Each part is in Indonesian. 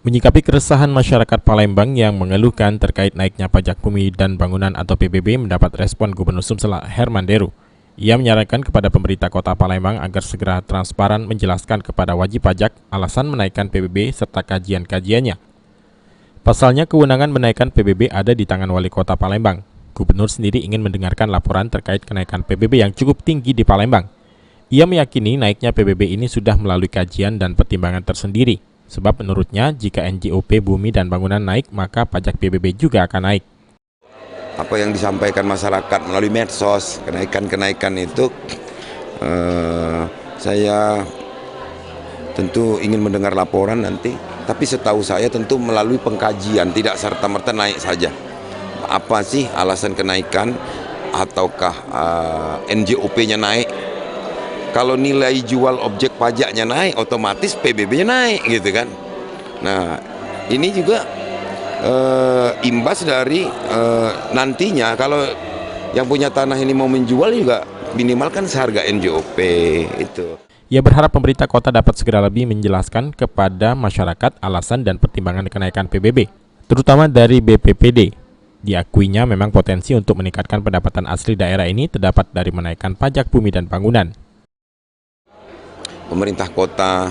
Menyikapi keresahan masyarakat Palembang yang mengeluhkan terkait naiknya pajak bumi dan bangunan atau PBB mendapat respon Gubernur Sumsel Herman Deru. Ia menyarankan kepada pemerintah kota Palembang agar segera transparan menjelaskan kepada wajib pajak alasan menaikkan PBB serta kajian-kajiannya. Pasalnya kewenangan menaikkan PBB ada di tangan wali kota Palembang. Gubernur sendiri ingin mendengarkan laporan terkait kenaikan PBB yang cukup tinggi di Palembang. Ia meyakini naiknya PBB ini sudah melalui kajian dan pertimbangan tersendiri. Sebab menurutnya jika NJOP bumi dan bangunan naik, maka pajak PBB juga akan naik. Apa yang disampaikan masyarakat melalui medsos, kenaikan-kenaikan itu, saya tentu ingin mendengar laporan nanti. Tapi setahu saya tentu melalui pengkajian, tidak serta-merta naik saja. Apa sih alasan kenaikan, ataukah NJOP-nya naik? Kalau nilai jual objek pajaknya naik, otomatis PBB-nya naik, gitu kan. Nah, ini juga imbas dari nantinya kalau yang punya tanah ini mau menjual juga minimal kan seharga NJOP itu. Ia berharap pemerintah kota dapat segera lebih menjelaskan kepada masyarakat alasan dan pertimbangan kenaikan PBB, terutama dari BPPD. Diakuinya memang potensi untuk meningkatkan pendapatan asli daerah ini terdapat dari menaikkan pajak bumi dan bangunan. Pemerintah kota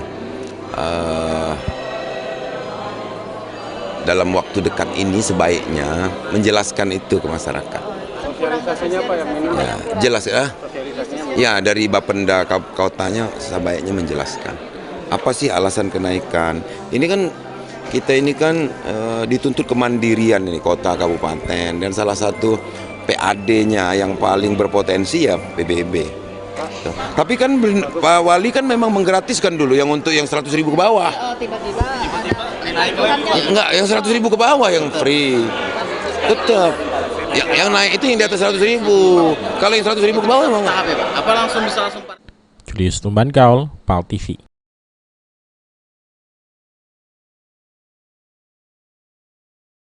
dalam waktu dekat ini sebaiknya menjelaskan itu ke masyarakat. Sosialisasinya apa yang minimal? Ya, jelas ya. Sosialisasinya Ya, dari Bapenda kotanya sebaiknya menjelaskan. Apa sih alasan kenaikan? Ini kan kita ini kan dituntut kemandirian ini kota kabupaten, dan salah satu PAD-nya yang paling berpotensi ya PBB. Tapi kan Pak Wali kan memang menggratiskan dulu yang untuk yang 100.000 ke bawah. Tiba-tiba Enggak, yang 100.000 ke bawah yang free. Tetap. Yang naik itu yang di atas 100.000. Kalau yang 100.000 ke bawah emang apa langsung bisa Julius Tumban Gaul, PAL TV.